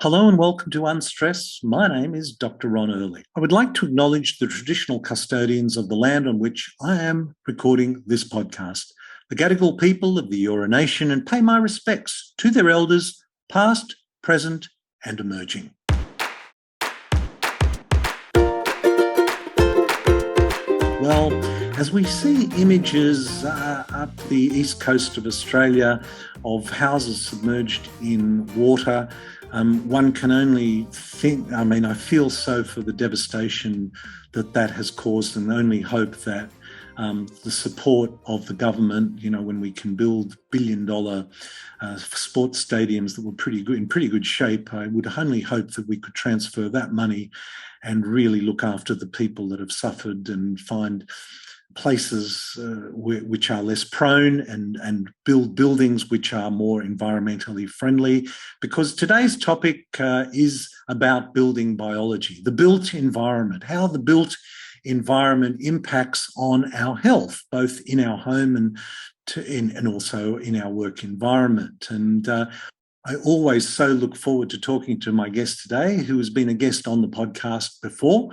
Hello and welcome to Unstress. My name is Dr. Ron Ehrlich. I would like to acknowledge the traditional custodians of the land on which I am recording this podcast, the Gadigal people of the Eora Nation, and pay my respects to their elders, past, present, and emerging. Well, as we see images up the east coast of Australia of houses submerged in water, one can only think, I feel so for the devastation that has caused, and only hope that the support of the government, when we can build billion-dollar sports stadiums that were in pretty good shape, I would only hope that we could transfer that money and really look after the people that have suffered and find places which are less prone and build buildings which are more environmentally friendly, because today's topic is about building biology, the built environment, how the built environment impacts on our health, both in our home and also in our work environment. And I always so look forward to talking to my guest today, who has been a guest on the podcast before,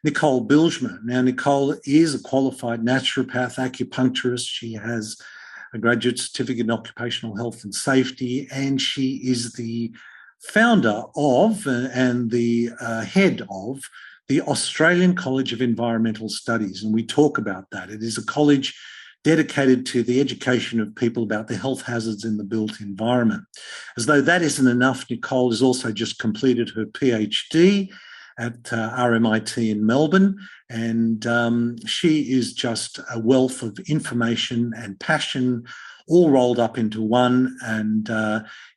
Nicole Bijlsma. Now, Nicole is a qualified naturopath, acupuncturist. She has a graduate certificate in occupational health and safety, and she is the founder of and the head of the Australian College of Environmental Studies. And we talk about that. It is a college dedicated to the education of people about the health hazards in the built environment. As though that isn't enough, Nicole has also just completed her PhD at RMIT in Melbourne, and she is just a wealth of information and passion all rolled up into one, and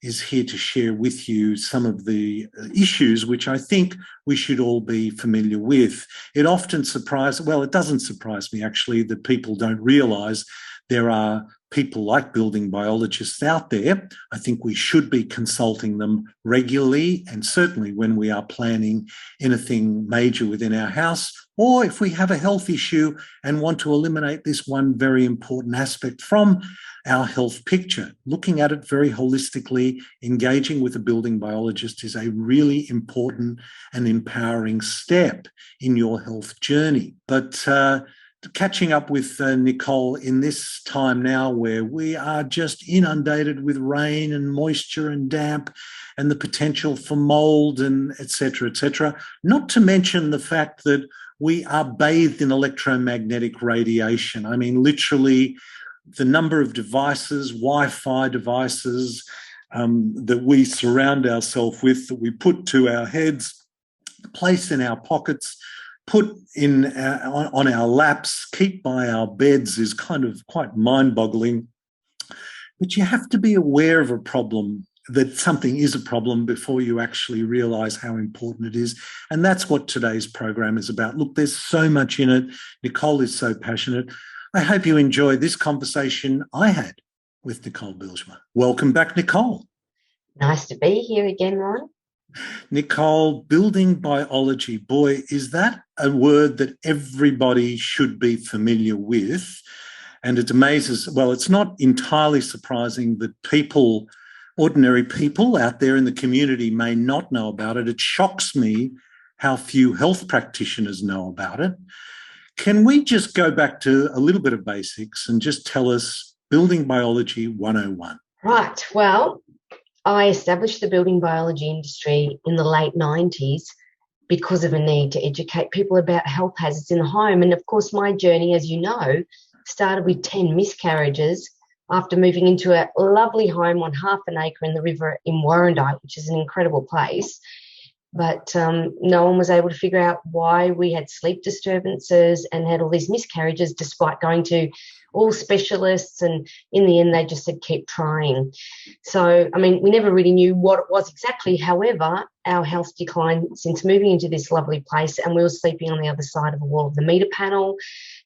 is here to share with you some of the issues which I think we should all be familiar with. It doesn't surprise me actually that people don't realise there are people like building biologists out there. I think we should be consulting them regularly, and certainly when we are planning anything major within our house, or if we have a health issue and want to eliminate this one very important aspect from our health picture. Looking at it very holistically, engaging with a building biologist is a really important and empowering step in your health journey. But catching up with Nicole in this time now where we are just inundated with rain and moisture and damp and the potential for mold and et cetera, not to mention the fact that we are bathed in electromagnetic radiation. I mean, literally the number of devices, Wi-Fi devices that we surround ourselves with, that we put to our heads, place in our pockets, put in on our laps, keep by our beds is kind of quite mind-boggling. But you have to be aware of a problem, that something is a problem, before you actually realise how important it is. And that's what today's program is about. Look, there's so much in it. Nicole is so passionate. I hope you enjoyed this conversation I had with Nicole Bijlsma. Welcome back, Nicole. Nice to be here again, Ron. Nicole, building biology, boy, is that a word that everybody should be familiar with. And it amazes, well, it's not entirely surprising that ordinary people out there in the community may not know about it. It shocks me how few health practitioners know about it. Can we just go back to a little bit of basics and just tell us Building Biology 101? Right. Well, I established the building biology industry in the late 90s because of a need to educate people about health hazards in the home. And, of course, my journey, as you know, started with 10 miscarriages after moving into a lovely home on half an acre in the river in Warrandyte, which is an incredible place. But no one was able to figure out why we had sleep disturbances and had all these miscarriages despite going to all specialists. And in the end, they just said, keep trying. So, we never really knew what it was exactly. However, our health declined since moving into this lovely place, and we were sleeping on the other side of the wall of the meter panel.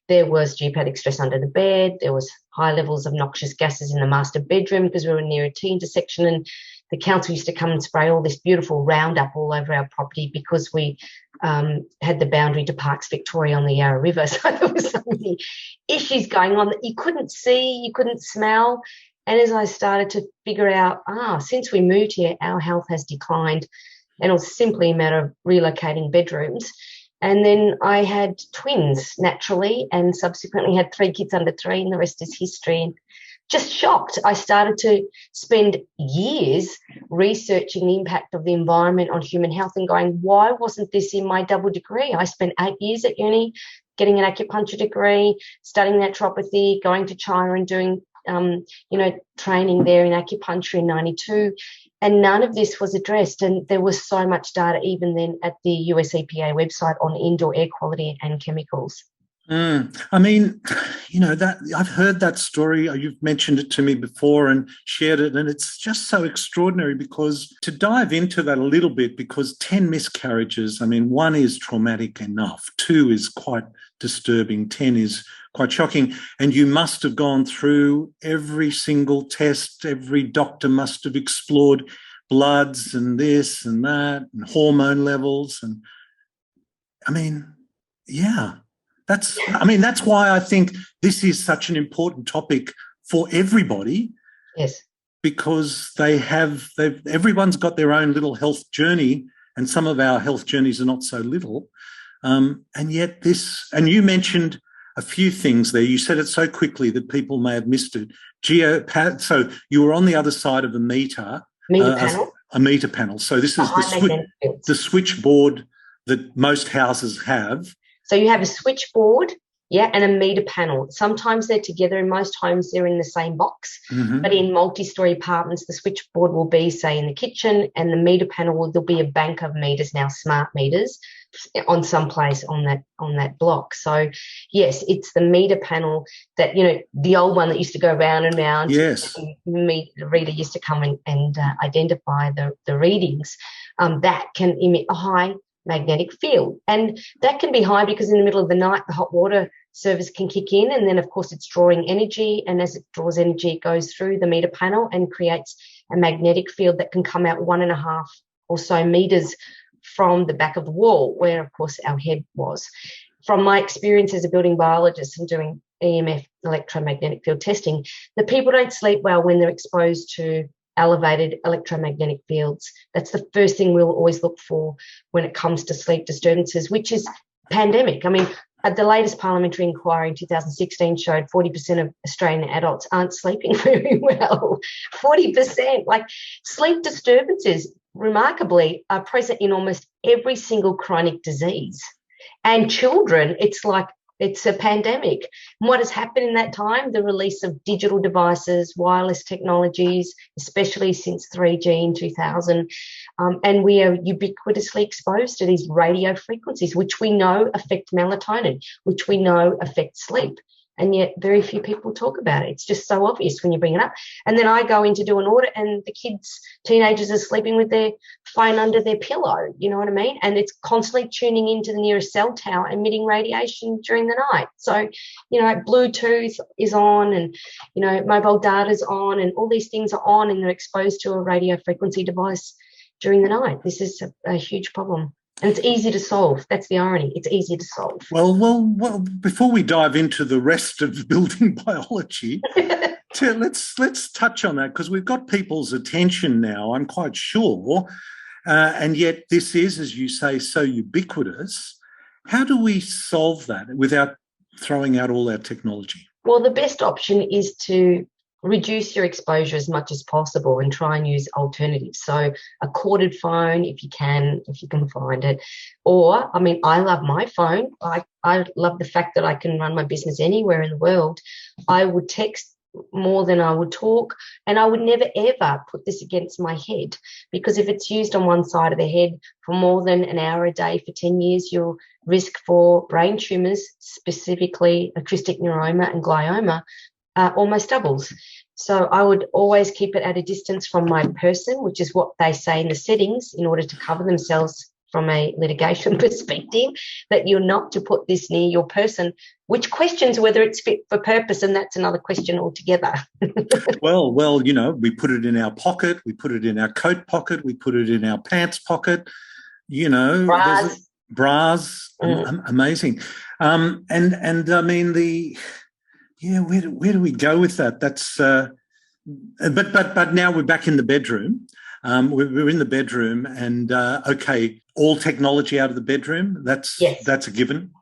There was geopathic stress under the bed. There was high levels of noxious gases in the master bedroom because we were near a T intersection, and the council used to come and spray all this beautiful Roundup all over our property because we had the boundary to Parks Victoria on the Yarra River. So there was so many issues going on that you couldn't see, you couldn't smell. And as I started to figure out, since we moved here, our health has declined and it was simply a matter of relocating bedrooms. And then I had twins naturally, and subsequently had 3 kids under 3, and the rest is history. And just shocked. I started to spend years researching the impact of the environment on human health and going, why wasn't this in my double degree? I spent 8 years at uni getting an acupuncture degree, studying naturopathy, going to China and doing, training there in acupuncture in 92. And none of this was addressed. And there was so much data even then at the US EPA website on indoor air quality and chemicals. I mean, that I've heard that story. You've mentioned it to me before and shared it, and it's just so extraordinary because to dive into that a little bit, because 10 miscarriages, I mean, 1 is traumatic enough, 2 is quite disturbing, 10 is quite shocking, and you must have gone through every single test. Every doctor must have explored bloods and this and that and hormone levels, and I mean, yeah. That's why I think this is such an important topic for everybody. Yes. Because everyone's got their own little health journey, and some of our health journeys are not so little. And yet and you mentioned a few things there. You said it so quickly that people may have missed it. So you were on the other side of a meter. Panel? A meter panel. So this is the switchboard that most houses have. So you have a switchboard, and a meter panel. Sometimes they're together. In most homes, they're in the same box. Mm-hmm. But in multi-story apartments, the switchboard will be, say, in the kitchen, and the meter panel, there'll be a bank of meters now, smart meters, on some place on that block. So, yes, it's the meter panel that, the old one that used to go round and round. Yes. The reader used to come and identify the readings. That can emit a high magnetic field, and that can be high because in the middle of the night the hot water service can kick in, and then of course it's drawing energy, and as it draws energy it goes through the meter panel and creates a magnetic field that can come out 1.5 or so meters from the back of the wall where of course our head was. From my experience as a building biologist and doing EMF, electromagnetic field testing, the people don't sleep well when they're exposed to elevated electromagnetic fields. That's the first thing we'll always look for when it comes to sleep disturbances, which is pandemic. I mean, the latest parliamentary inquiry in 2016 showed 40% of Australian adults aren't sleeping very well. 40%. Like, sleep disturbances, remarkably, are present in almost every single chronic disease. And children, it's like it's a pandemic. And what has happened in that time? The release of digital devices, wireless technologies, especially since 3G in 2000. And we are ubiquitously exposed to these radio frequencies, which we know affect melatonin, which we know affect sleep. And yet very few people talk about it. It's just so obvious when you bring it up. And then I go in to do an audit and the kids, teenagers, are sleeping with their phone under their pillow, you know what I mean? And it's constantly tuning into the nearest cell tower, emitting radiation during the night. So, Bluetooth is on, and, mobile data's on, and all these things are on, and they're exposed to a radio frequency device during the night. This is a huge problem. And it's easy to solve. That's the irony. It's easy to solve. Well, before we dive into the rest of building biology, let's touch on that, because we've got people's attention now, I'm quite sure, and yet this is, as you say, so ubiquitous. How do we solve that without throwing out all our technology? Well, the best option is to reduce your exposure as much as possible and try and use alternatives. So a corded phone, if you can find it. Or, I love my phone. I love the fact that I can run my business anywhere in the world. I would text more than I would talk, and I would never, ever put this against my head, because if it's used on one side of the head for more than an hour a day for 10 years, your risk for brain tumours, specifically acoustic neuroma and glioma, almost doubles. So I would always keep it at a distance from my person, which is what they say in the settings in order to cover themselves from a litigation perspective, that you're not to put this near your person, which questions whether it's fit for purpose, and that's another question altogether. Well, we put it in our pocket, we put it in our coat pocket, we put it in our pants pocket, bras, amazing. Where do we go with that? That's but now we're back in the bedroom. we're in the bedroom, and okay, all technology out of the bedroom. Yes. That's a given.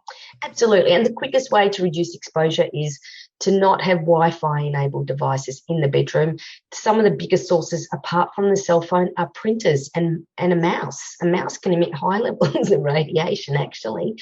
Absolutely. And the quickest way to reduce exposure is to not have Wi-Fi enabled devices in the bedroom. Some of the biggest sources, apart from the cell phone, are printers and a mouse. A mouse can emit high levels of radiation, actually.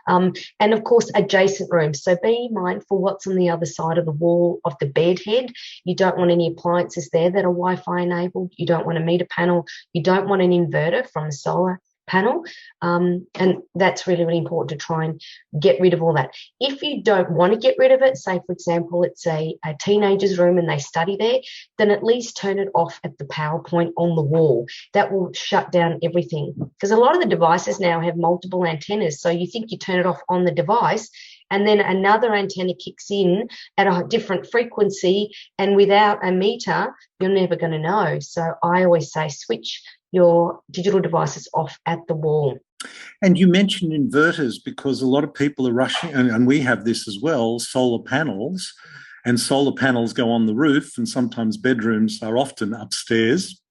And, of course, adjacent rooms. So be mindful what's on the other side of the wall of the bed head. You don't want any appliances there that are Wi-Fi enabled. You don't want a meter panel. You don't want an inverter from the solar panel, and that's really, really important to try and get rid of all that. If you don't want to get rid of it, say, for example, it's a teenager's room and they study there, then at least turn it off at the power point on the wall. That will shut down everything, because a lot of the devices now have multiple antennas, so you think you turn it off on the device and then another antenna kicks in at a different frequency, and without a meter, you're never going to know. So I always say switch your digital devices off at the wall. And you mentioned inverters, because a lot of people are rushing, and we have this as well, solar panels, and solar panels go on the roof, and sometimes bedrooms are often upstairs.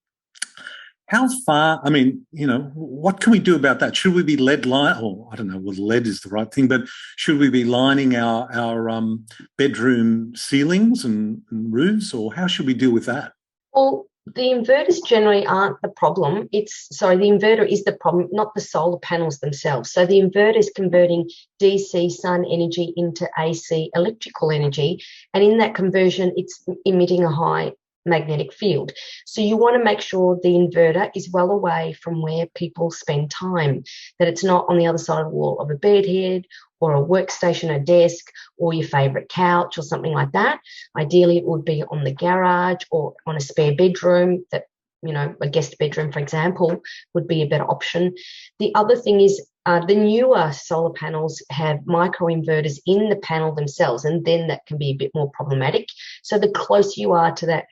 How far, I mean, what can we do about that? Should we be lead I don't know whether lead is the right thing, but should we be lining our bedroom ceilings and roofs, or how should we deal with that? Well, the inverters generally aren't the problem. The inverter is the problem, not the solar panels themselves. So the inverter is converting DC sun energy into AC electrical energy, and in that conversion, it's emitting a high magnetic field. So you want to make sure the inverter is well away from where people spend time, that it's not on the other side of the wall of a bed head or a workstation, a desk, or your favourite couch or something like that. Ideally, it would be on the garage or on a spare bedroom that, a guest bedroom, for example, would be a better option. The other thing is the newer solar panels have microinverters in the panel themselves, and then that can be a bit more problematic. So the closer you are to that,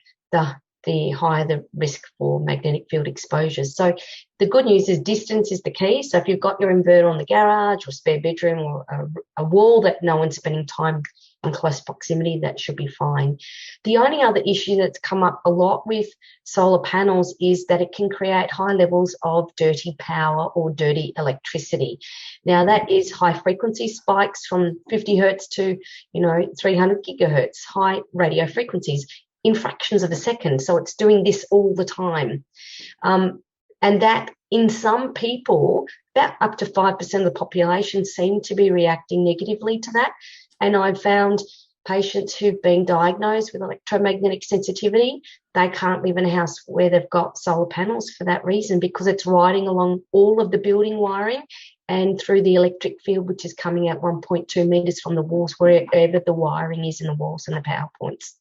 the higher the risk for magnetic field exposures. So the good news is distance is the key. So if you've got your inverter on the garage or spare bedroom or a wall that no one's spending time in close proximity, that should be fine. The only other issue that's come up a lot with solar panels is that it can create high levels of dirty power or dirty electricity. Now, that is high frequency spikes from 50 hertz to, 300 gigahertz, high radio frequencies in fractions of a second. So it's doing this all the time. And that, in some people, about up to 5% of the population seem to be reacting negatively to that. And I've found patients who've been diagnosed with electromagnetic sensitivity, they can't live in a house where they've got solar panels for that reason, because it's riding along all of the building wiring and through the electric field, which is coming out 1.2 metres from the walls, wherever the wiring is in the walls and the power points.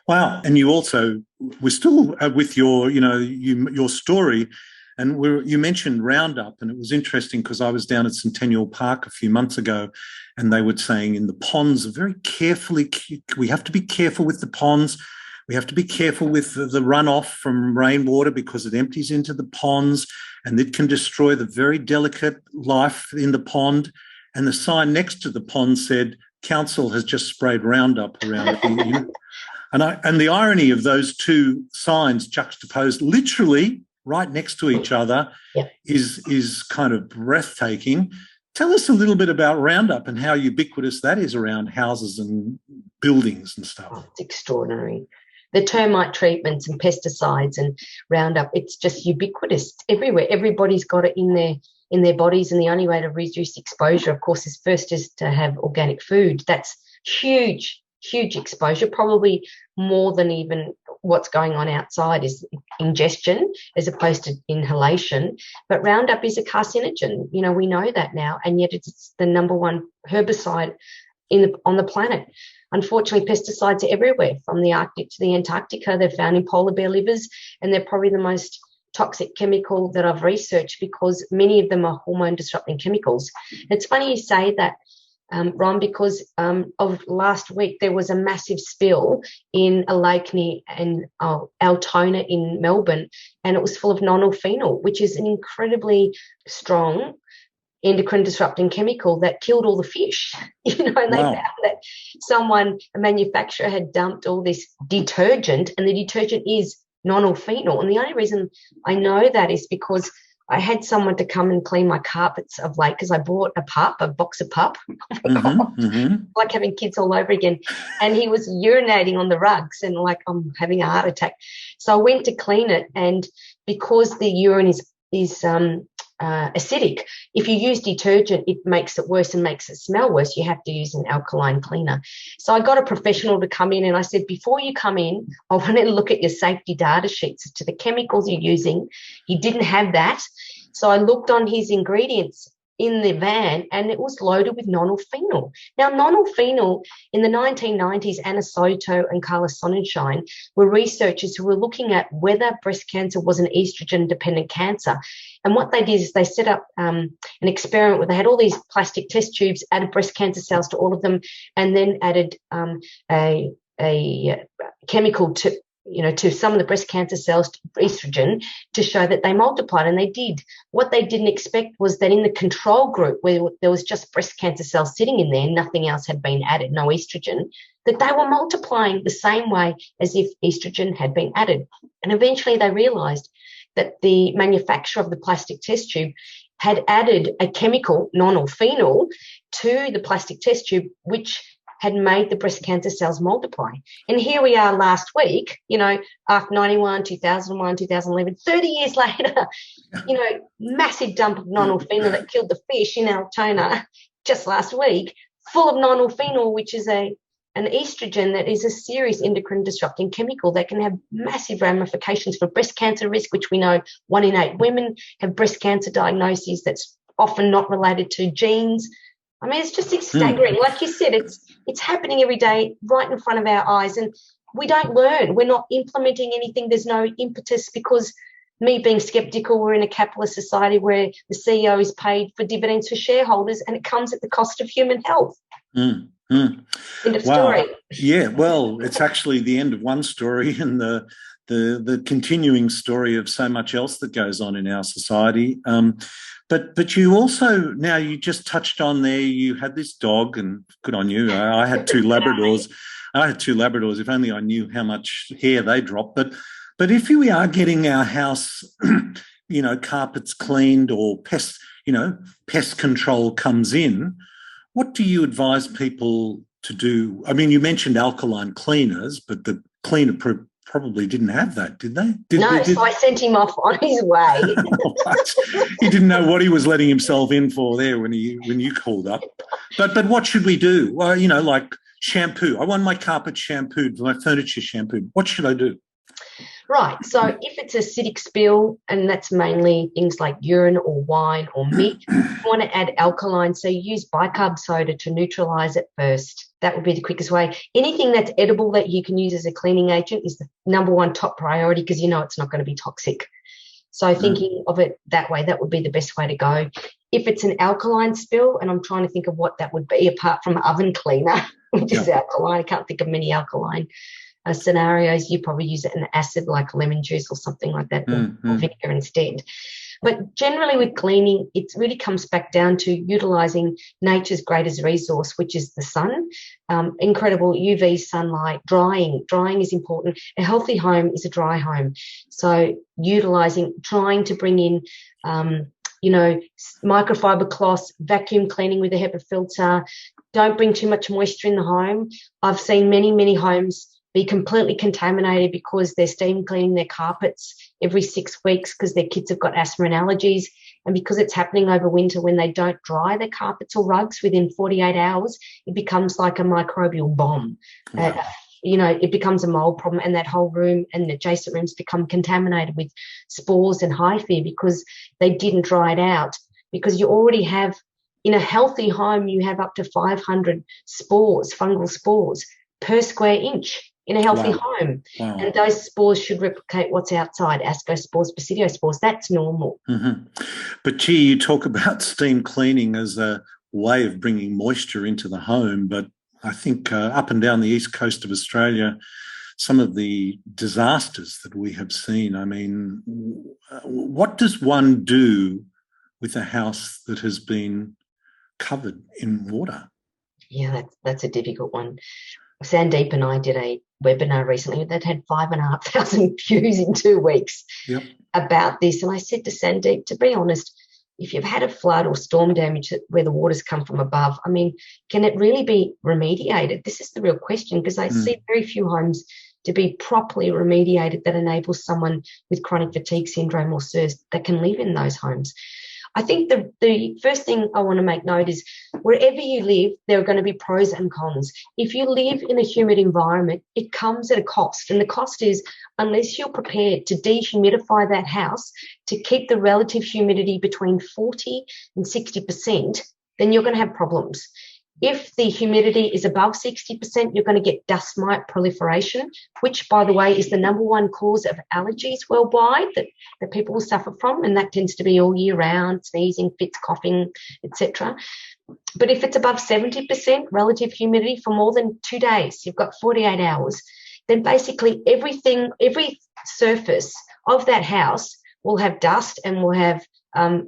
Wow. And you also, we're still with your, your story, and you mentioned Roundup, and it was interesting because I was down at Centennial Park a few months ago, and they were saying in the ponds, we have to be careful with the ponds. We have to be careful with the runoff from rainwater, because it empties into the ponds and it can destroy the very delicate life in the pond. And the sign next to the pond said, Council has just sprayed Roundup around here. And the irony of those two signs juxtaposed literally right next to each other is kind of breathtaking. Tell us a little bit about Roundup and how ubiquitous that is around houses and buildings and stuff. Oh, it's extraordinary. The termite treatments and pesticides and Roundup, it's just ubiquitous everywhere. Everybody's got it in their bodies, and the only way to reduce exposure, of course, is to have organic food. That's huge exposure, probably more than even what's going on outside is ingestion as opposed to inhalation. But Roundup is a carcinogen. We know that now, and yet it's the number one herbicide on the planet. Unfortunately, pesticides are everywhere, from the Arctic to the Antarctica. They're found in polar bear livers, and they're probably the most toxic chemical that I've researched, because many of them are hormone disrupting chemicals. It's funny you say that, Ron, because of last week there was a massive spill in a lake near Altona in Melbourne, and it was full of nonylphenol, which is an incredibly strong endocrine disrupting chemical that killed all the fish. And they found that a manufacturer had dumped all this detergent, and the detergent is non-phenol. And the only reason I know that is because I had someone to come and clean my carpets of late because I bought a box of pup. Like having kids all over again. And he was urinating on the rugs and like, I'm having a heart attack. So I went to clean it, and because the urine is acidic, if you use detergent, it makes it worse and makes it smell worse. You have to use an alkaline cleaner. So I got a professional to come in, and I said, before you come in, I want to look at your safety data sheets as to the chemicals you're using. He didn't have that. So I looked on his ingredients in the van, and it was loaded with nonylphenol. Now, nonylphenol in the 1990s, Anna Soto and Carla Sonnenschein were researchers who were looking at whether breast cancer was an estrogen-dependent cancer. And what they did is they set up an experiment where they had all these plastic test tubes, added breast cancer cells to all of them, and then added a chemical to some of the breast cancer cells, estrogen, to show that they multiplied, and they did. What they didn't expect was that in the control group, where there was just breast cancer cells sitting in there, nothing else had been added, no estrogen, that they were multiplying the same way as if estrogen had been added. And eventually they realised that the manufacturer of the plastic test tube had added a chemical, nonylphenol, to the plastic test tube, which had made the breast cancer cells multiply. And here we are last week, after 91, 2001, 2011, 30 years later, massive dump of nonylphenol that killed the fish in Altona just last week, full of nonylphenol, which is an estrogen that is a serious endocrine disrupting chemical that can have massive ramifications for breast cancer risk, which we know 1 in 8 women have breast cancer diagnoses that's often not related to genes. I mean, it's just staggering. Like you said, it's happening every day right in front of our eyes, and we don't learn. We're not implementing anything. There's no impetus because, me being skeptical, we're in a capitalist society where the CEO is paid for dividends for shareholders, and it comes at the cost of human health. End of story. Yeah, well, it's actually the end of one story and the continuing story of so much else that goes on in our society. But you also, now you just touched on there, you had this dog, and good on you. I had 2 Labradors. If only I knew how much hair they drop. But if we are getting our house, carpets cleaned, or pest control comes in, what do you advise people to do? I mean, you mentioned alkaline cleaners, but the cleaner probably didn't have that, did they? So I sent him off on his way. He didn't know what he was letting himself in for there when you called up. But what should we do? Well, like shampoo. I want my carpet shampooed, my furniture shampooed. What should I do? Right. So if it's acidic spill, and that's mainly things like urine or wine or meat, you want to add alkaline. So you use bicarb soda to neutralise it first. That would be the quickest way. Anything that's edible that you can use as a cleaning agent is the number one top priority, because it's not going to be toxic. So thinking of it that way, that would be the best way to go. If it's an alkaline spill, and I'm trying to think of what that would be apart from oven cleaner, which is alkaline. I can't think of many alkaline scenarios. You probably use it in acid like lemon juice or something like that, or vinegar instead. But generally with cleaning, it really comes back down to utilising nature's greatest resource, which is the sun. Incredible UV sunlight, drying. Drying is important. A healthy home is a dry home. So trying to bring in, microfiber cloths, vacuum cleaning with a HEPA filter. Don't bring too much moisture in the home. I've seen many, many homes be completely contaminated because they're steam cleaning their carpets every 6 weeks because their kids have got asthma and allergies, and because it's happening over winter when they don't dry their carpets or rugs within 48 hours, it becomes like a microbial bomb. Wow. It becomes a mold problem, and that whole room and adjacent rooms become contaminated with spores and hyphae because they didn't dry it out. Because you already have, in a healthy home, you have up to 500 spores, fungal spores, per square inch in a healthy home. Wow. And those spores should replicate what's outside, ascospores, basidiospores. That's normal. But gee, you talk about steam cleaning as a way of bringing moisture into the home, but I think up and down the east coast of Australia, some of the disasters that we have seen, I mean, what does one do with a house that has been covered in water? Yeah, that's a difficult one. Sandeep and I did a webinar recently that had 5,500 views in 2 weeks about this. And I said to Sandeep, to be honest, if you've had a flood or storm damage where the water's come from above, I mean, can it really be remediated? This is the real question, because I see very few homes to be properly remediated that enables someone with chronic fatigue syndrome or CIRS that can live in those homes. I think the first thing I want to make note is wherever you live, there are going to be pros and cons. If you live in a humid environment, it comes at a cost. And the cost is, unless you're prepared to dehumidify that house to keep the relative humidity between 40 and 60%, then you're going to have problems. If the humidity is above 60%, you're going to get dust mite proliferation, which, by the way, is the number one cause of allergies worldwide that people will suffer from, and that tends to be all year round, sneezing, fits, coughing, etc. But if it's above 70% relative humidity for more than 2 days, you've got 48 hours, then basically every surface of that house will have dust and will have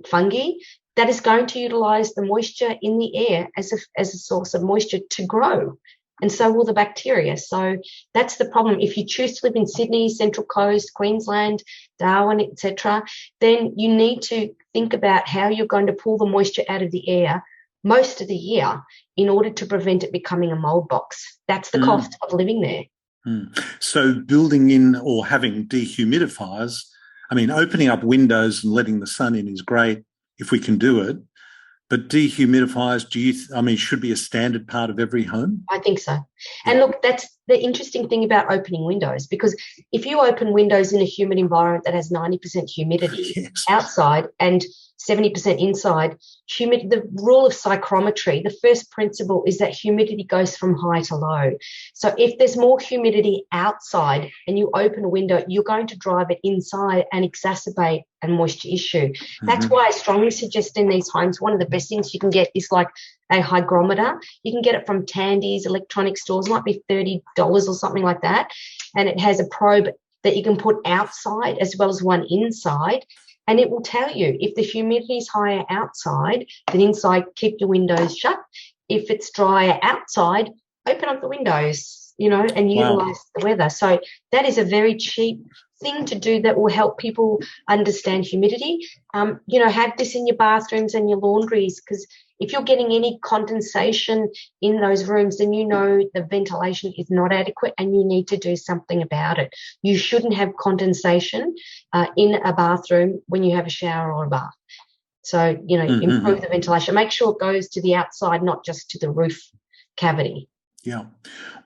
fungi that is going to utilise the moisture in the air as a source of moisture to grow. And so will the bacteria. So that's the problem. If you choose to live in Sydney, Central Coast, Queensland, Darwin, etc., then you need to think about how you're going to pull the moisture out of the air most of the year in order to prevent it becoming a mould box. That's the cost of living there. So building in or having dehumidifiers, I mean, opening up windows and letting the sun in is great if we can do it. But dehumidifiers, should be a standard part of every home? I think so. And look, that's the interesting thing about opening windows, because if you open windows in a humid environment that has 90% humidity outside and 70% inside, the rule of psychrometry, the first principle is that humidity goes from high to low. So if there's more humidity outside and you open a window, you're going to drive it inside and exacerbate a moisture issue. That's why I strongly suggest in these homes, one of the best things you can get is like a hygrometer. You can get it from Tandy's electronic stores, might be $30 or something like that. And it has a probe that you can put outside as well as one inside. And it will tell you if the humidity is higher outside than inside, keep your windows shut. If it's drier outside, open up the windows, and utilise the weather. So that is a very cheap thing to do that will help people understand humidity. Have this in your bathrooms and your laundries, because if you're getting any condensation in those rooms, then the ventilation is not adequate and you need to do something about it. You shouldn't have condensation in a bathroom when you have a shower or a bath. So, improve the ventilation. Make sure it goes to the outside, not just to the roof cavity. Yeah.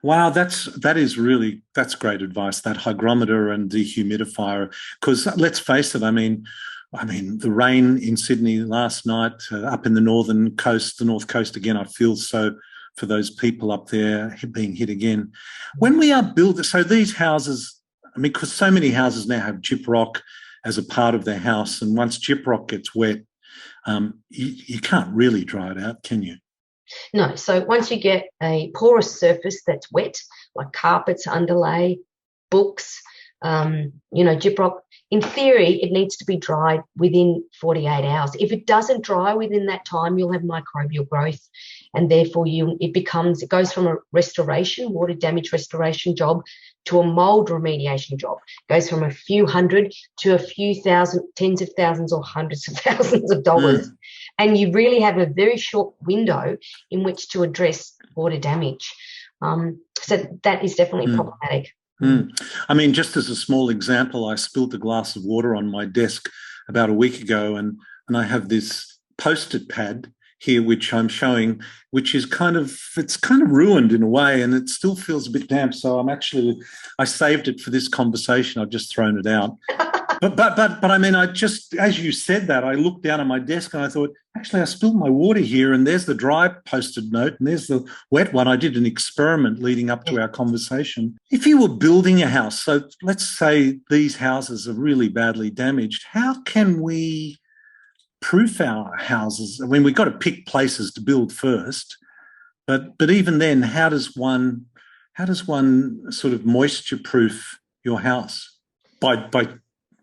Wow, that's great advice, that hygrometer and dehumidifier, because let's face it, I mean, the rain in Sydney last night, up in the north coast again, I feel so for those people up there being hit again. When we are building, so these houses, because so many houses now have gyprock as a part of their house, and once gyprock gets wet, you can't really dry it out, can you? No. So once you get a porous surface that's wet, like carpets, underlay, books, gyprock, in theory, it needs to be dried within 48 hours. If it doesn't dry within that time, you'll have microbial growth, and therefore it goes from a water damage restoration job to a mold remediation job. It goes from a few hundred to a few thousand, tens of thousands or hundreds of thousands of dollars. And you really have a very short window in which to address water damage. So that is definitely problematic. Just as a small example, I spilled a glass of water on my desk about a week ago, and I have this Post-it pad here, which I'm showing, which is kind of ruined in a way, and it still feels a bit damp. So I saved it for this conversation. I've just thrown it out. But I just, as you said that, I looked down at my desk and I thought, actually, I spilled my water here, and there's the dry Post-it note and there's the wet one. I did an experiment leading up to our conversation. If you were building a house, so let's say these houses are really badly damaged, how can we proof our houses? I mean, we've got to pick places to build first, but even then, how does one sort of moisture proof your house by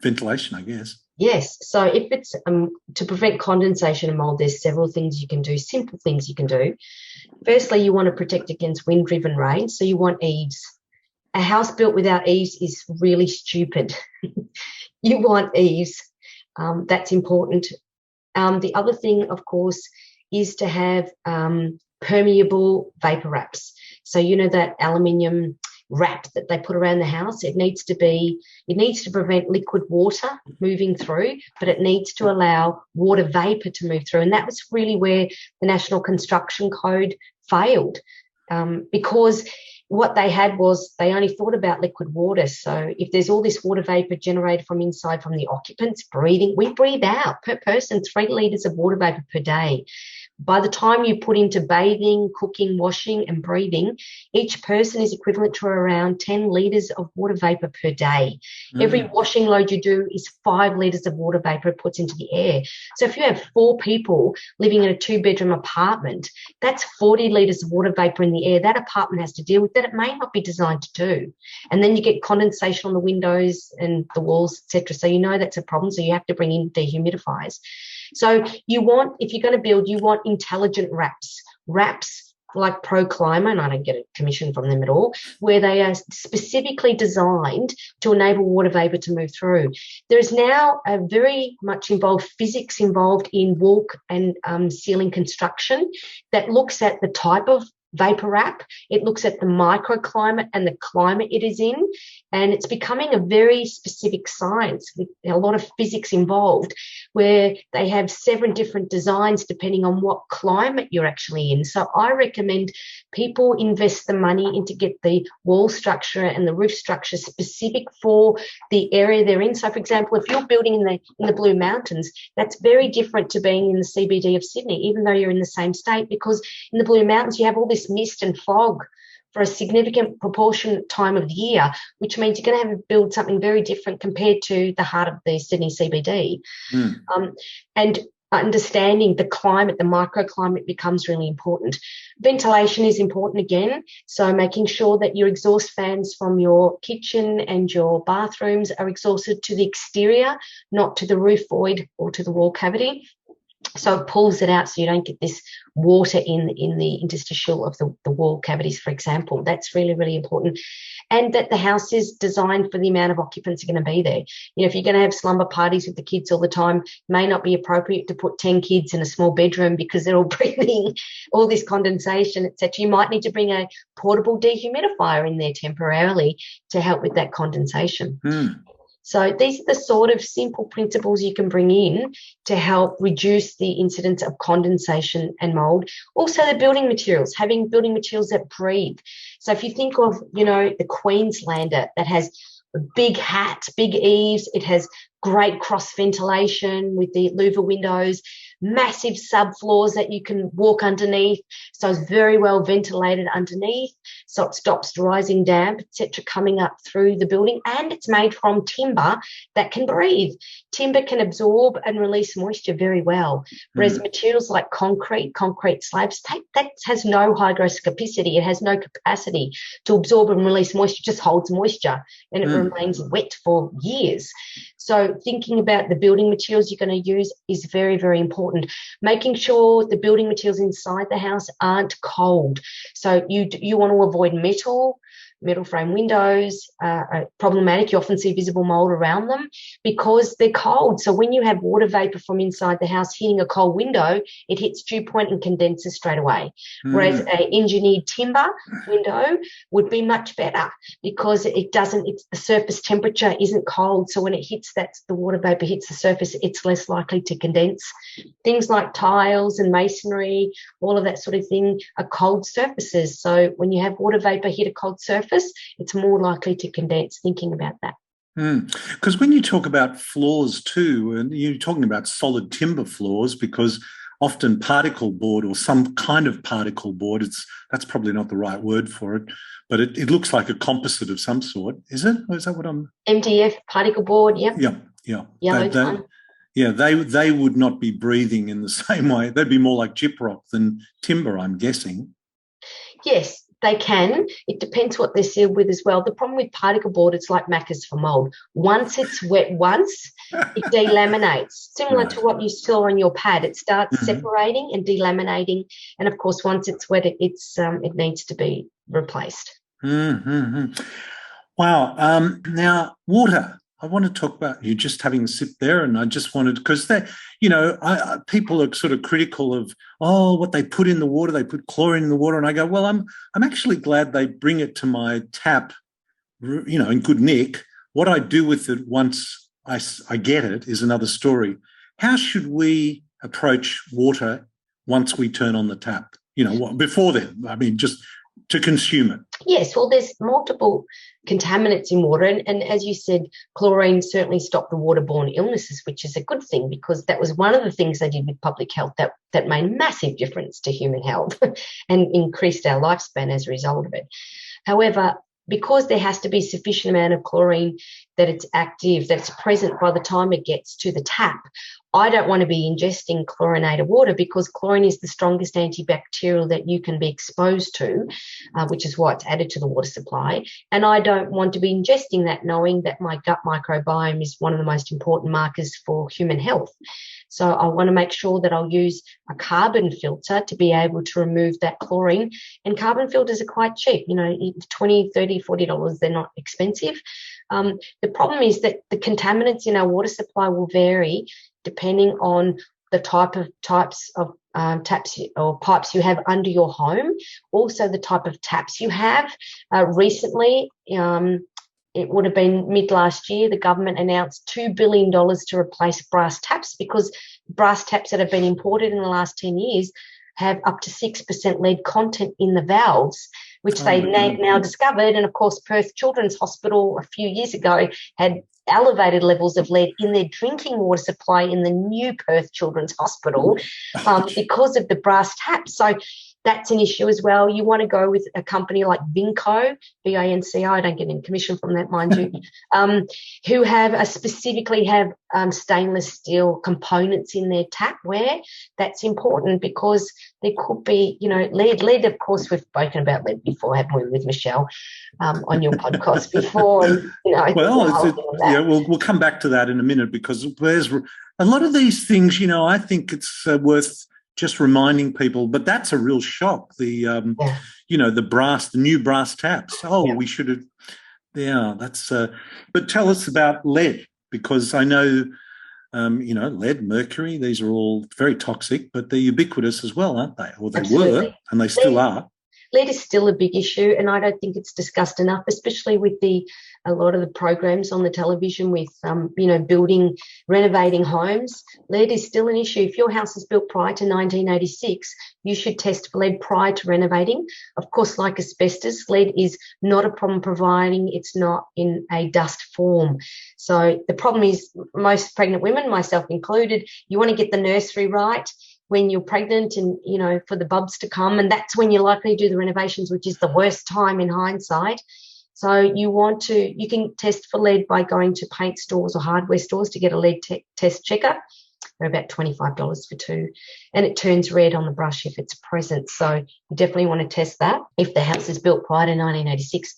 ventilation, I guess? Yes. So if it's to prevent condensation and mold, there's several things you can do, simple things you can do. Firstly, you want to protect against wind-driven rain, so you want eaves. A house built without eaves is really stupid. You want eaves. That's important. The other thing, of course, is to have permeable vapor wraps. So you know that aluminium wrap that they put around the house, it needs to prevent liquid water moving through, but it needs to allow water vapor to move through. And that was really where the National Construction Code failed, because what they had was they only thought about liquid water. So if there's all this water vapor generated from inside from the occupants breathing, we breathe out per person 3 litres of water vapor per day. By the time you put into bathing, cooking, washing and breathing, each person is equivalent to around 10 litres of water vapour per day. Every washing load you do is 5 litres of water vapour it puts into the air. So if you have 4 people living in a 2-bedroom apartment, that's 40 litres of water vapour in the air that apartment has to deal with that it may not be designed to do. And then you get condensation on the windows and the walls, etc. So you know that's a problem. So you have to bring in dehumidifiers. So you want, if you're going to build, you want intelligent wraps like ProClimate, and I don't get a commission from them at all, where they are specifically designed to enable water vapour to move through. There is now a very much physics involved in wall and ceiling construction that looks at the type of vapor wrap. It looks at the microclimate and the climate it is in, and it's becoming a very specific science with a lot of physics involved, where they have 7 different designs depending on what climate you're actually in. So I recommend people invest the money into get the wall structure and the roof structure specific for the area they're in. So for example, if you're building in the Blue Mountains, that's very different to being in the CBD of Sydney, even though you're in the same state, because in the Blue Mountains you have all this mist and fog for a significant proportion time of the year, which means you're going to have to build something very different compared to the heart of the Sydney CBD. And understanding the climate, the microclimate becomes really important. Ventilation is important again, so making sure that your exhaust fans from your kitchen and your bathrooms are exhausted to the exterior, not to the roof void or to the wall cavity. So it pulls it out so you don't get this water in the interstitial of the wall cavities, for example. That's really, really important. And that the house is designed for the amount of occupants are going to be there. You know, if you're going to have slumber parties with the kids all the time, it may not be appropriate to put 10 kids in a small bedroom because they're all breathing all this condensation, etc. You might need to bring a portable dehumidifier in there temporarily to help with that condensation. So these are the sort of simple principles you can bring in to help reduce the incidence of condensation and mold. Also, the building materials, having building materials that breathe. So if you think of, you know, the Queenslander that has a big hat, big eaves, it has great cross ventilation with the louver windows, massive subfloors that you can walk underneath, so it's very well ventilated underneath, so it stops rising damp, etc., coming up through the building, and it's made from timber that can breathe. Timber can absorb and release moisture very well, whereas materials like concrete slabs, that has no hygroscopicity, it has no capacity to absorb and release moisture, just holds moisture, and it remains wet for years. So thinking about the building materials you're going to use is very, very important. Making sure the building materials inside the house aren't cold. So you want to avoid metal frame windows are problematic. You often see visible mold around them because they're cold. So when you have water vapor from inside the house hitting a cold window, it hits dew point and condenses straight away. Whereas an engineered timber window would be much better because the surface temperature isn't cold. So when it hits the water vapor hits the surface, it's less likely to condense. Things like tiles and masonry, all of that sort of thing are cold surfaces. So when you have water vapor hit a cold surface, it's more likely to condense, thinking about that. Because when you talk about floors too, and you're talking about solid timber floors, because often particle board or some kind of particle board, that's probably not the right word for it, but it looks like a composite of some sort. Is it? Or is that what I'm... MDF, particle board, yep. Yeah. They would not be breathing in the same way. They'd be more like gyprock than timber, I'm guessing. Yes. They can. It depends what they're sealed with as well. The problem with particle board, it's like Macca's for mold. Once it's wet it delaminates, similar to what you saw on your pad. It starts separating and delaminating. And, of course, once it's wet, it needs to be replaced. Mm-hmm. Wow. Now, water. I want to talk about you just having a sip there, and I just wanted, because people are sort of critical of what they put in the water. They put chlorine in the water, and I go, well, I'm actually glad they bring it to my tap, in good nick. What I do with it once I get it is another story. How should we approach water once we turn on the tap? Before then, I mean, just to consume it. Yes, well, there's multiple contaminants in water, and as you said, chlorine certainly stopped the waterborne illnesses, which is a good thing, because that was one of the things they did with public health that made a massive difference to human health and increased our lifespan as a result of it. However, because there has to be sufficient amount of chlorine that it's active, that it's present by the time it gets to the tap, I don't want to be ingesting chlorinated water, because chlorine is the strongest antibacterial that you can be exposed to, which is why it's added to the water supply. And I don't want to be ingesting that knowing that my gut microbiome is one of the most important markers for human health. So I want to make sure that I'll use a carbon filter to be able to remove that chlorine. And carbon filters are quite cheap, $20, $30, $40. They're not expensive. The problem is that the contaminants in our water supply will vary depending on the types of taps or pipes you have under your home, also the type of taps you have. Recently, it would have been mid last year, the government announced $2 billion to replace brass taps, because brass taps that have been imported in the last 10 years have up to 6% lead content in the valves, which they now discovered. And, of course, Perth Children's Hospital a few years ago had elevated levels of lead in their drinking water supply in the new Perth Children's Hospital because of the brass taps. So that's an issue as well. You want to go with a company like Vinco, Vinci. I don't get any commission from that, mind you, who specifically have stainless steel components in their tapware. That's important, because there could be, lead. Lead, of course, we've spoken about lead before, haven't we, with Michelle on your podcast before? And, we'll come back to that in a minute, because there's a lot of these things. I think it's worth just reminding people, but that's a real shock. The the new brass taps. We should have. Yeah, that's. But tell us about lead, because I know, lead, mercury. These are all very toxic, but they're ubiquitous as well, aren't they? Or they were, and they still are. Lead is still a big issue, and I don't think it's discussed enough, especially with a lot of the programs on the television with, renovating homes. Lead is still an issue. If your house is built prior to 1986, you should test for lead prior to renovating. Of course, like asbestos, lead is not a problem, providing it's not in a dust form. So the problem is, most pregnant women, myself included, you want to get the nursery right when you're pregnant and, for the bubs to come. And that's when you're likely to do the renovations, which is the worst time in hindsight. So you can test for lead by going to paint stores or hardware stores to get a lead test checker. They're about $25 for two. And it turns red on the brush if it's present. So you definitely want to test that if the house is built prior to 1986,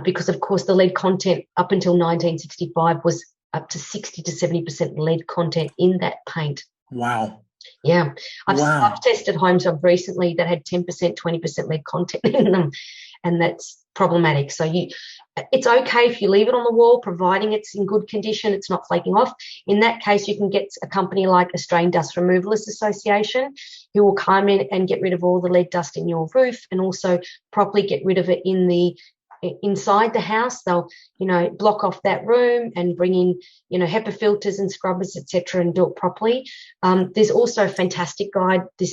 because, of course, the lead content up until 1965 was up to 60 to 70% lead content in that paint. Wow. Yeah. I've tested homes recently that had 10%, 20% lead content in them, and that's problematic. So it's okay if you leave it on the wall, providing it's in good condition, it's not flaking off. In that case, you can get a company like Australian Dust Removalists Association, who will come in and get rid of all the lead dust in your roof, and also properly get rid of it inside the house. They'll block off that room and bring in HEPA filters and scrubbers, etc., and do it properly. There's also a fantastic guide, the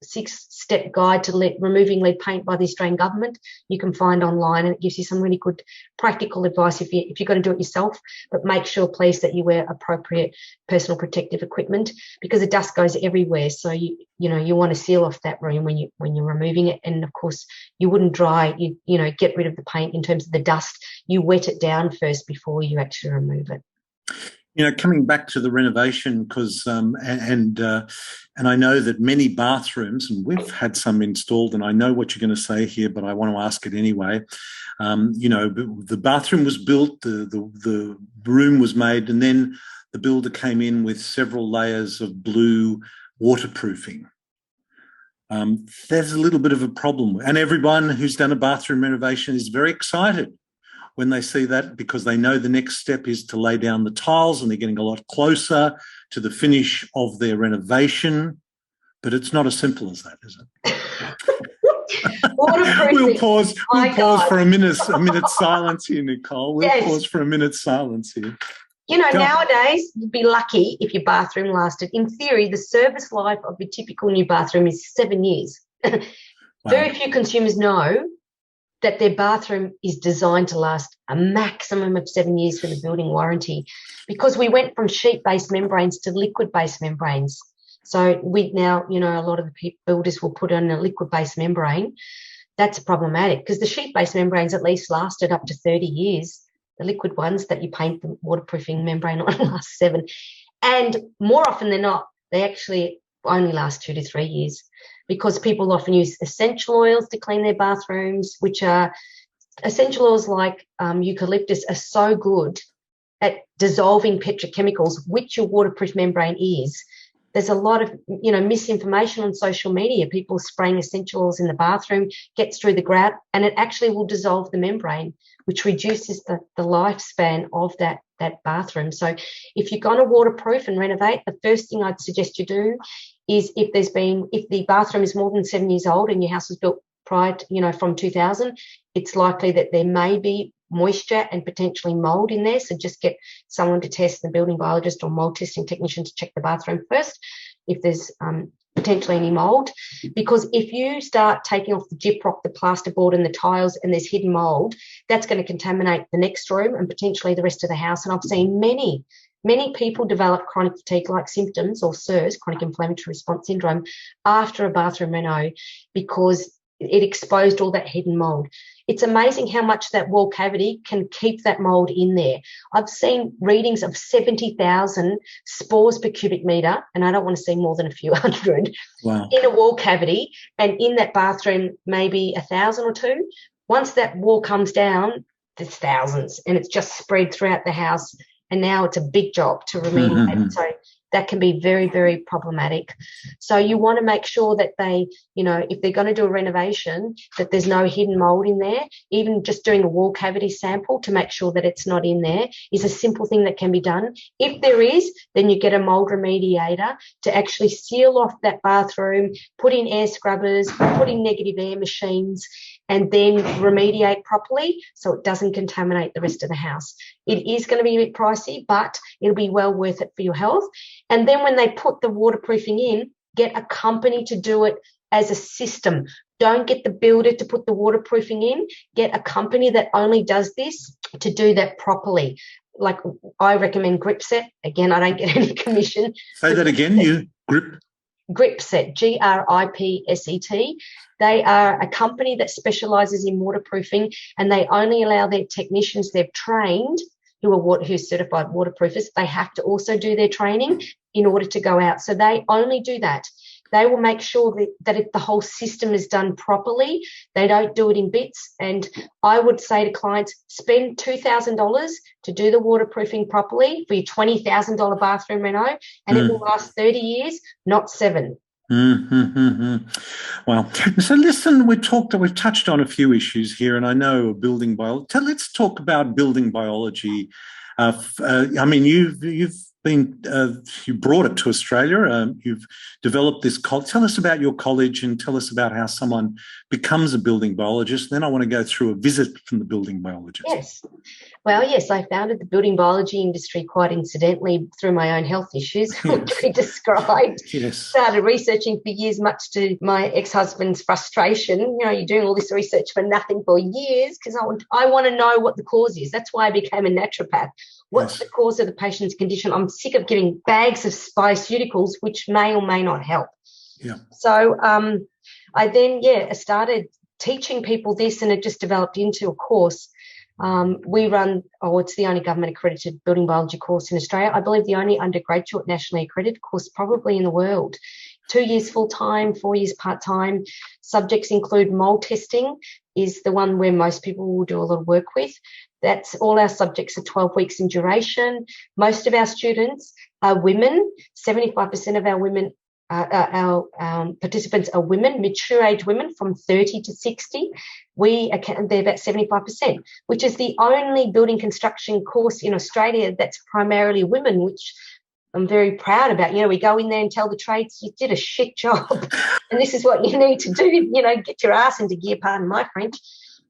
six-step guide to removing lead paint by the Australian government. You can find online, and it gives you some really good practical advice if you're going to do it yourself. But make sure, please, that you wear appropriate personal protective equipment, because the dust goes everywhere. So you want to seal off that room when you're removing it. And of course, you wouldn't dry. You get rid of the paint in terms of the dust. You wet it down first before you actually remove it. Coming back to the renovation, because and I know that many bathrooms, and we've had some installed, and I know what you're going to say here, but I want to ask it anyway. The bathroom was built, the room was made, and then the builder came in with several layers of blue waterproofing. There's a little bit of a problem, and everyone who's done a bathroom renovation is very excited when they see that, because they know the next step is to lay down the tiles, and they're getting a lot closer to the finish of their renovation. But it's not as simple as that, is it? We'll pause for a minute's silence here, Nicole. We'll pause for a minute's silence here. Nowadays, you'd be lucky if your bathroom lasted. In theory, the service life of a typical new bathroom is 7 years. Wow. Very few consumers know that their bathroom is designed to last a maximum of 7 years for the building warranty, because we went from sheet-based membranes to liquid-based membranes. So we now, a lot of the builders will put on a liquid-based membrane. That's problematic, because the sheet-based membranes at least lasted up to 30 years. The liquid ones that you paint the waterproofing membrane on last 7. And more often than not, they actually only last 2 to 3 years, because people often use essential oils to clean their bathrooms, which are essential oils like eucalyptus are so good at dissolving petrochemicals, which your waterproof membrane is. There's a lot of, misinformation on social media. People spraying essential oils in the bathroom, gets through the grout, and it actually will dissolve the membrane, which reduces the lifespan of that bathroom. So if you're going to waterproof and renovate, the first thing I'd suggest you do is if the bathroom is more than 7 years old and your house was built prior to, from 2000, it's likely that there may be moisture and potentially mold in there. So just get someone to test, the building biologist or mold testing technician, to check the bathroom first if there's potentially any mold. Because if you start taking off the gyprock, the plasterboard and the tiles, and there's hidden mold, that's going to contaminate the next room and potentially the rest of the house. And I've seen many people develop chronic fatigue-like symptoms, or CIRS, chronic inflammatory response syndrome, after a bathroom reno, because it exposed all that hidden mold. It's amazing how much that wall cavity can keep that mold in there. I've seen readings of 70,000 spores per cubic metre, and I don't want to see more than a few hundred. Wow. In a wall cavity, and in that bathroom maybe 1,000 or 2. Once that wall comes down, there's thousands, and it's just spread throughout the house, and now it's a big job to remediate. Mm-hmm. So that can be very, very problematic. So you want to make sure that they, if they're going to do a renovation, that there's no hidden mold in there. Even just doing a wall cavity sample to make sure that it's not in there is a simple thing that can be done. If there is, then you get a mold remediator to actually seal off that bathroom, put in air scrubbers, put in negative air machines, and then remediate properly so it doesn't contaminate the rest of the house. It is going to be a bit pricey, but it'll be well worth it for your health. And then when they put the waterproofing in, get a company to do it as a system. Don't get the builder to put the waterproofing in. Get a company that only does this to do that properly. Like, I recommend Gripset. Again, I don't get any commission. Say that again, Gripset, Gripset. They are a company that specialises in waterproofing, and they only allow their technicians they've trained, who are certified waterproofers. They have to also do their training in order to go out. So they only do that. They will make sure that if the whole system is done properly, they don't do it in bits. And I would say to clients, spend $2,000 to do the waterproofing properly for your $20,000 bathroom reno, and it will last 30 years, not 7. Mm-hmm. Well, so listen, we've touched on a few issues here, and I know building biology. Let's talk about building biology. You brought it to Australia. You've developed this college. Tell us about your college and tell us about how someone becomes a building biologist. Then I want to go through a visit from the building biologist. Yes. Well, yes, I founded the building biology industry quite incidentally through my own health issues, which we described. Yes. Started researching for years, much to my ex-husband's frustration. You're doing all this research for nothing for years, because I want to know what the cause is. That's why I became a naturopath. What's the cause of the patient's condition? I'm sick of giving bags of bioceuticals, which may or may not help. Yeah. So I then, started teaching people this, and it just developed into a course. We run, it's the only government accredited building biology course in Australia. I believe the only undergraduate nationally accredited course probably in the world. 2 years full-time, 4 years part-time. Subjects include mold testing is the one where most people will do a lot of work with. That's all our subjects are 12 weeks in duration. Most of our students are women. 75% of our women, our participants are women, mature age women from 30 to 60. They're about 75%, which is the only building construction course in Australia that's primarily women, which I'm very proud about. We go in there and tell the trades, you did a shit job. And this is what you need to do, get your ass into gear, pardon my French,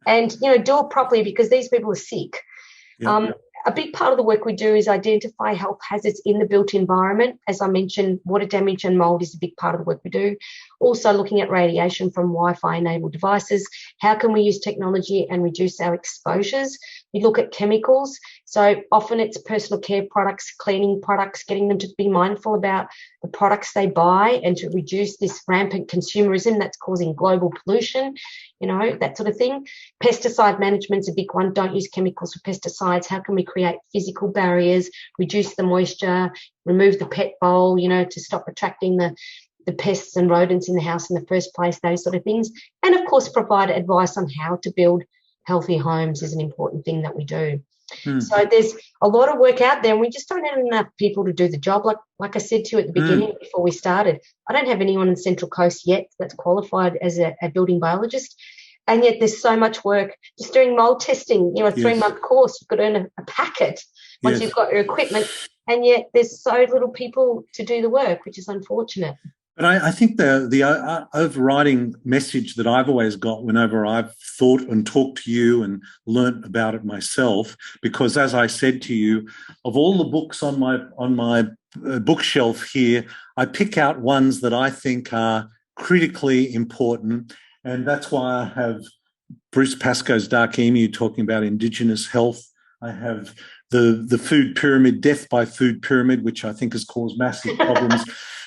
and, do it properly because these people are sick. Yeah. A big part of the work we do is identify health hazards in the built environment. As I mentioned, water damage and mold is a big part of the work we do. Also looking at radiation from Wi-Fi enabled devices. How can we use technology and reduce our exposures? We look at chemicals. So often it's personal care products, cleaning products, getting them to be mindful about the products they buy and to reduce this rampant consumerism that's causing global pollution, that sort of thing. Pesticide management's a big one. Don't use chemicals for pesticides. How can we create physical barriers, reduce the moisture, remove the pet bowl, to stop attracting the pests and rodents in the house in the first place, those sort of things. And, of course, provide advice on how to build healthy homes is an important thing that we do. So there's a lot of work out there, and we just don't have enough people to do the job. Like I said to you at the beginning before we started, I don't have anyone in the Central Coast yet that's qualified as a building biologist. And yet there's so much work just doing mold testing, a 3-month course. You've got to earn a packet once you've got your equipment. And yet there's so little people to do the work, which is unfortunate. But I think the overriding message that I've always got whenever I've thought and talked to you and learnt about it myself, because as I said to you, of all the books on my bookshelf here, I pick out ones that I think are critically important, and that's why I have Bruce Pascoe's Dark Emu talking about Indigenous health. I have the food pyramid, death by food pyramid, which I think has caused massive problems.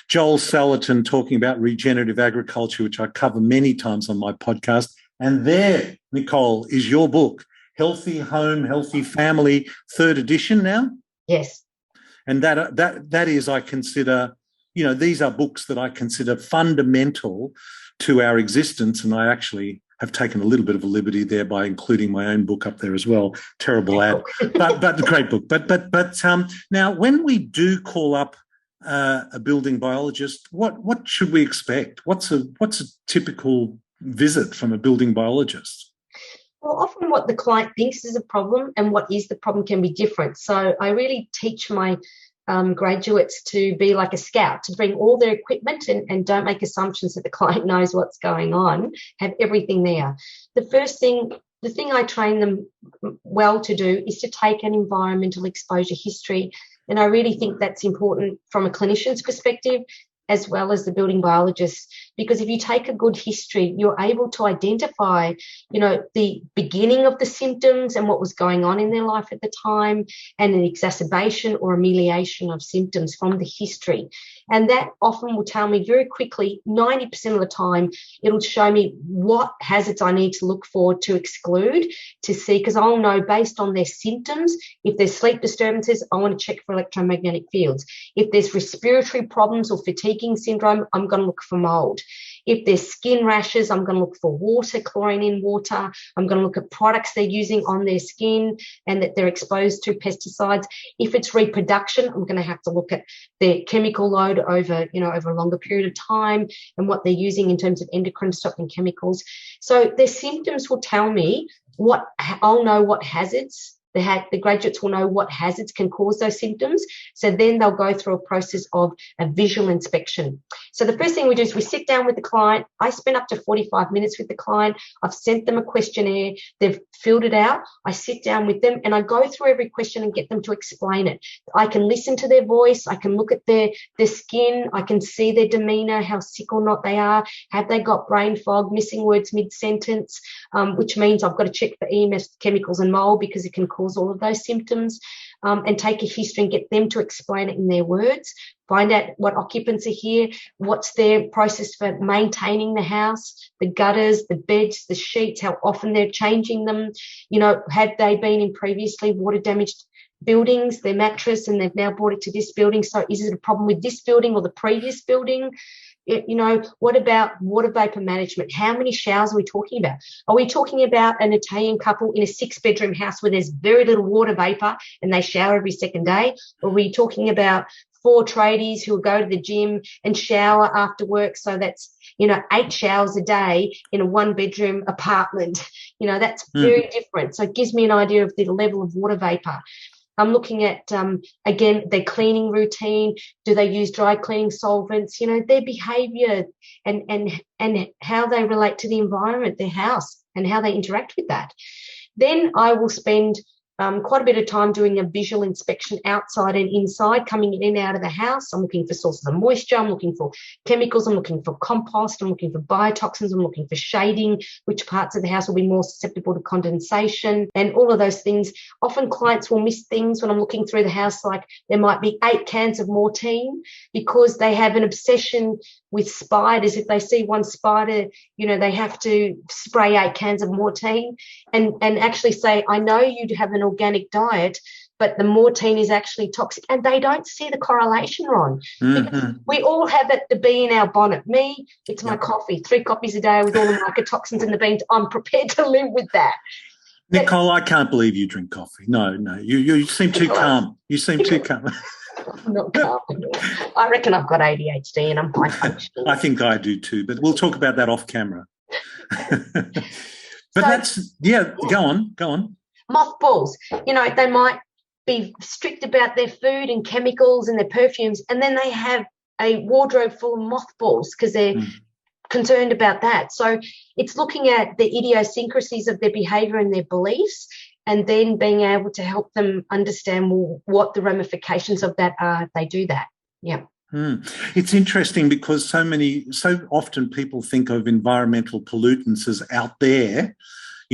Joel Salatin talking about regenerative agriculture, which I cover many times on my podcast. And there, Nicole, is your book, Healthy Home, Healthy Family, 3rd edition now? Yes. And that is, I consider, these are books that I consider fundamental to our existence. And I actually have taken a little bit of a liberty there by including my own book up there as well. Terrible ad, but great book. But now when we do call up a building biologist, what should we expect? What's a typical visit from a building biologist? Well, often what the client thinks is a problem and what is the problem can be different. So I really teach my graduates to be like a scout, to bring all their equipment and don't make assumptions that the client knows what's going on, have everything there. The thing I train them well to do is to take an environmental exposure history. And I really think that's important from a clinician's perspective as well as the building biologist, because if you take a good history, you're able to identify, the beginning of the symptoms and what was going on in their life at the time, and an exacerbation or amelioration of symptoms from the history. And that often will tell me very quickly, 90% of the time, it'll show me what hazards I need to look for to exclude, to see, because I'll know based on their symptoms, if there's sleep disturbances, I want to check for electromagnetic fields. If there's respiratory problems or fatiguing syndrome, I'm going to look for mold. If there's skin rashes, I'm going to look for water, chlorine in water. I'm going to look at products they're using on their skin and that they're exposed to pesticides. If it's reproduction, I'm going to have to look at their chemical load over a longer period of time and what they're using in terms of endocrine stopping chemicals. So their symptoms will tell me I'll know what hazards. The graduates will know what hazards can cause those symptoms. So then they'll go through a process of a visual inspection. So the first thing we do is we sit down with the client. I spend up to 45 minutes with the client. I've sent them a questionnaire. They've filled it out. I sit down with them and I go through every question and get them to explain it. I can listen to their voice. I can look at their skin. I can see their demeanour, how sick or not they are. Have they got brain fog, missing words mid-sentence, which means I've got to check for EMF chemicals and mold because it can cause all of those symptoms. and take a history and get them to explain it in their words. Find out what occupants are here, what's their process for maintaining the house, the gutters, the beds, the sheets, how often they're changing them. Had they been in previously water damaged buildings, their mattress, and they've now brought it to this building. So is it a problem with this building or the previous building? What about water vapor management? How many showers are we talking about? Are we talking about an Italian couple in a 6-bedroom house where there's very little water vapor and they shower every second day? Or are we talking about 4 tradies who will go to the gym and shower after work? So that's, 8 showers a day in a 1-bedroom apartment. That's very different. So it gives me an idea of the level of water vapor. I'm looking at, again, their cleaning routine. Do they use dry cleaning solvents? Their behaviour and how they relate to the environment, their house, and how they interact with that. Then I will spend quite a bit of time doing a visual inspection outside and inside, coming in and out of the house. I'm looking for sources of moisture. I'm looking for chemicals. I'm looking for compost. I'm looking for biotoxins. I'm looking for shading, which parts of the house will be more susceptible to condensation, and all of those things. Often clients will miss things when I'm looking through the house, like there might be 8 cans of Mortein because they have an obsession with spiders. If they see one spider, they have to spray 8 cans of Mortein and actually say, I know you have an organic diet, but the Mortein is actually toxic. And they don't see the correlation, Ron. Because we all have it, the bee in our bonnet. Me, it's my coffee, 3 coffees a day with all the mycotoxins in the beans. I'm prepared to live with that. Nicole, I can't believe you drink coffee. No, you seem too calm. You seem too calm. I'm not calm. I reckon I've got ADHD and I'm high functioning. I think I do too, but we'll talk about that off camera. But go on. Mothballs. They might be strict about their food and chemicals and their perfumes, and then they have a wardrobe full of mothballs because they're concerned about that. So it's looking at the idiosyncrasies of their behaviour and their beliefs, and then being able to help them understand what the ramifications of that are if they do that. Yeah. It's interesting because so often people think of environmental pollutants as out there,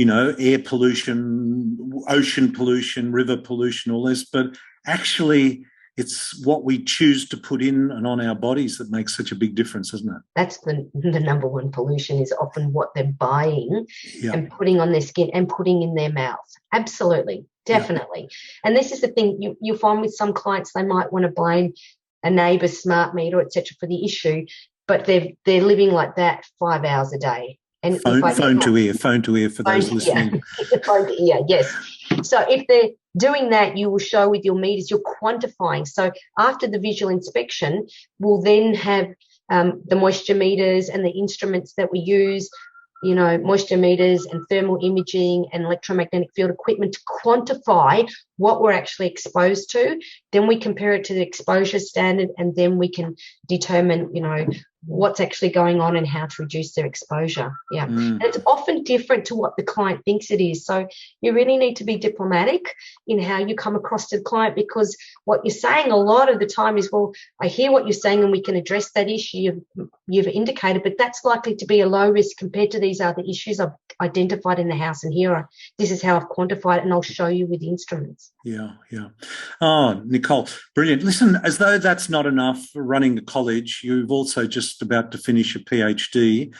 air pollution, ocean pollution, river pollution, all this, but actually it's what we choose to put in and on our bodies that makes such a big difference, isn't it? That's the number one pollution, is often what they're buying and putting on their skin and putting in their mouth. Absolutely, definitely. Yeah. And this is the thing, you'll find with some clients, they might want to blame a neighbour's smart meter, etc., for the issue, but they're living like that 5 hours a day. And phone to ear for those listening. Phone to ear, yes. So if they're doing that, you will show with your meters, you're quantifying. So after the visual inspection, we'll then have the moisture meters and the instruments that we use, moisture meters and thermal imaging and electromagnetic field equipment to quantify what we're actually exposed to. Then we compare it to the exposure standard, and then we can determine, what's actually going on and how to reduce their exposure. Yeah. And it's often different to what the client thinks it is. So you really need to be diplomatic in how you come across to the client, because what you're saying a lot of the time is, well, I hear what you're saying and we can address that issue you've indicated, but that's likely to be a low risk compared to these other issues I've identified in the house, and this is how I've quantified it, and I'll show you with instruments. Yeah. Oh, Nicole, brilliant. Listen, as though that's not enough for running a college, you've also just about to finish a PhD.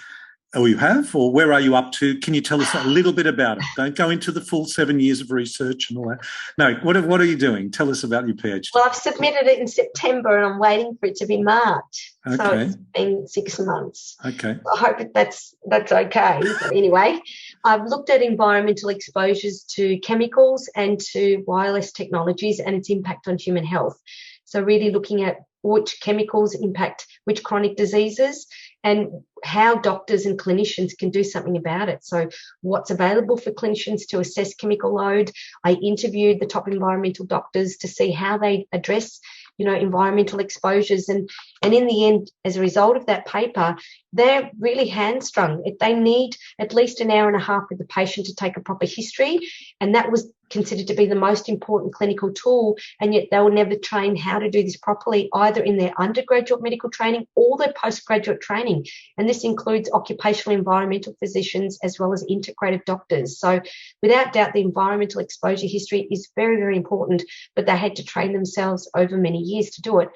Oh, you have? Or where are you up to? Can you tell us a little bit about it? Don't go into the full 7 years of research and all that. No, what are you doing? Tell us about your PhD. Well, I've submitted it in September and I'm waiting for it to be March. Okay. So it's been 6 months. Okay. I hope that's okay. But anyway, I've looked at environmental exposures to chemicals and to wireless technologies and its impact on human health. So really looking at which chemicals impact which chronic diseases and how doctors and clinicians can do something about it. So what's available for clinicians to assess chemical load. I interviewed the top environmental doctors to see how they address, environmental exposures. And in the end, as a result of that paper, they're really hamstrung. They need at least an hour and a half with the patient to take a proper history. And that was considered to be the most important clinical tool, and yet they were never trained how to do this properly, either in their undergraduate medical training or their postgraduate training. And this includes occupational environmental physicians as well as integrative doctors. So without doubt, the environmental exposure history is very, very important, but they had to train themselves over many years to do it.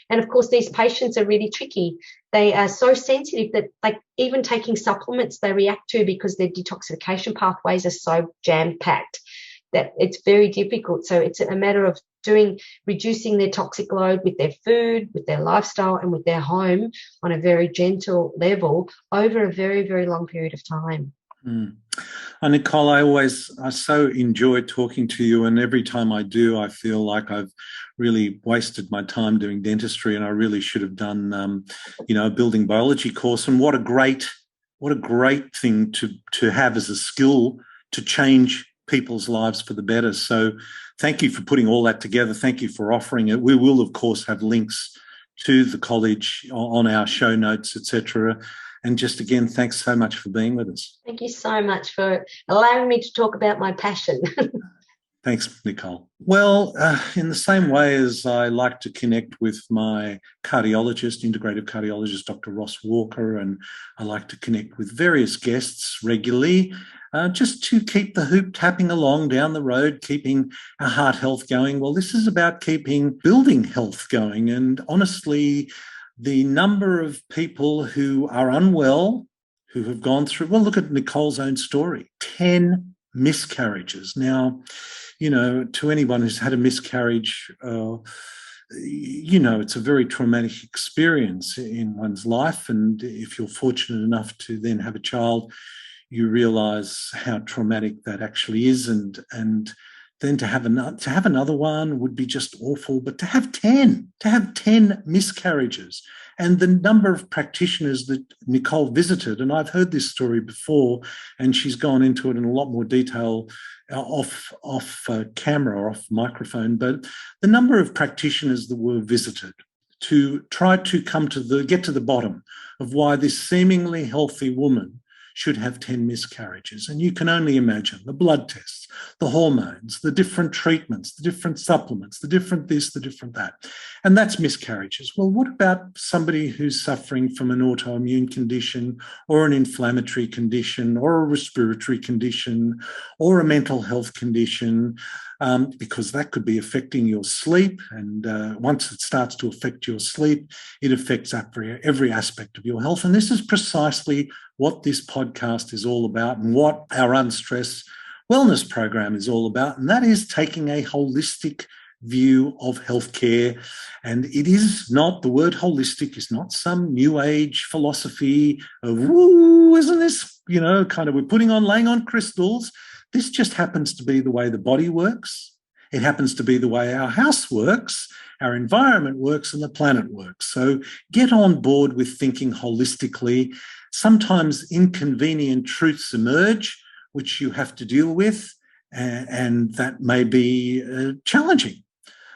And of course, these patients are really tricky. They are so sensitive that, like, even taking supplements they react to because their detoxification pathways are so jam-packed that it's very difficult. So it's a matter of reducing their toxic load with their food, with their lifestyle, and with their home on a very gentle level over a very, very long period of time. Nicole, I so enjoy talking to you, and every time I do, I feel like I've really wasted my time doing dentistry, and I really should have done, a building biology course. And what a great thing to have as a skill to change people's lives for the better. So thank you for putting all that together. Thank you for offering it. We will, of course, have links to the college on our show notes, etc. And just again, thanks so much for being with us. Thank you so much for allowing me to talk about my passion. Thanks, Nicole. Well, in the same way as I like to connect with my cardiologist, integrative cardiologist, Dr. Ross Walker, and I like to connect with various guests regularly, just to keep the hoop tapping along down the road, keeping our heart health going. Well, this is about keeping building health going. And honestly, the number of people who are unwell, who have gone through, well, look at Nicole's own story, 10 miscarriages. Now, to anyone who's had a miscarriage, it's a very traumatic experience in one's life. And if you're fortunate enough to then have a child, you realise how traumatic that actually is. And then to have another one would be just awful. But to have 10 miscarriages, and the number of practitioners that Nicole visited, and I've heard this story before, and she's gone into it in a lot more detail off camera or off microphone, but the number of practitioners that were visited to try to get to the bottom of why this seemingly healthy woman should have 10 miscarriages. And you can only imagine the blood tests, the hormones, the different treatments, the different supplements, the different this, the different that. And that's miscarriages. Well, what about somebody who's suffering from an autoimmune condition or an inflammatory condition or a respiratory condition or a mental health condition? Because that could be affecting your sleep. And once it starts to affect your sleep, it affects every aspect of your health. And this is precisely what this podcast is all about and what our Unstress Wellness program is all about. And that is taking a holistic view of healthcare. And it is not, the word holistic is not some new age philosophy of, woo, isn't this, kind of we're laying on crystals. This just happens to be the way the body works. It happens to be the way our house works, our environment works, and the planet works. So get on board with thinking holistically. Sometimes inconvenient truths emerge, which you have to deal with, and that may be challenging.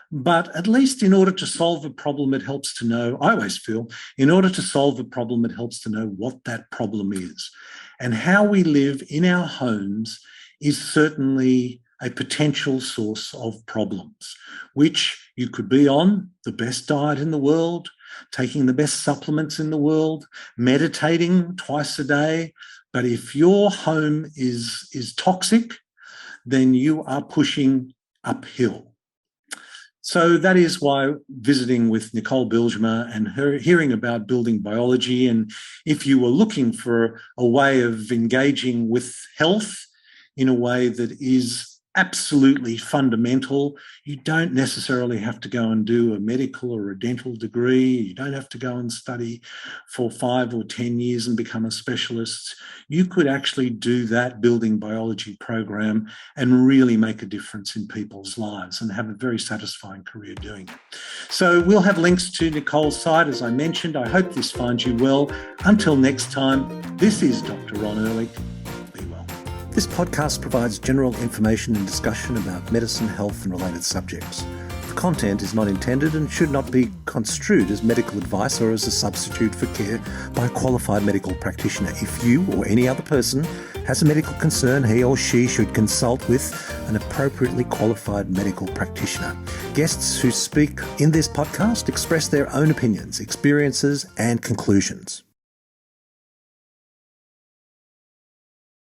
But at least in order to solve a problem, it helps to know, I always feel, in order to solve a problem, it helps to know what that problem is. And how we live in our homes is certainly a potential source of problems, which you could be on the best diet in the world, taking the best supplements in the world, meditating twice a day. But if your home is toxic, then you are pushing uphill. So that is why visiting with Nicole Bijlsma and her hearing about building biology, and if you were looking for a way of engaging with health in a way that is absolutely fundamental, you don't necessarily have to go and do a medical or a dental degree. You don't have to go and study for 5 or 10 years and become a specialist. You could actually do that building biology program and really make a difference in people's lives and have a very satisfying career doing it. So we'll have links to Nicole's site, as I mentioned. I hope this finds you well. Until next time, this is Dr. Ron Ehrlich. This podcast provides general information and discussion about medicine, health, and related subjects. The content is not intended and should not be construed as medical advice or as a substitute for care by a qualified medical practitioner. If you or any other person has a medical concern, he or she should consult with an appropriately qualified medical practitioner. Guests who speak in this podcast express their own opinions, experiences, and conclusions.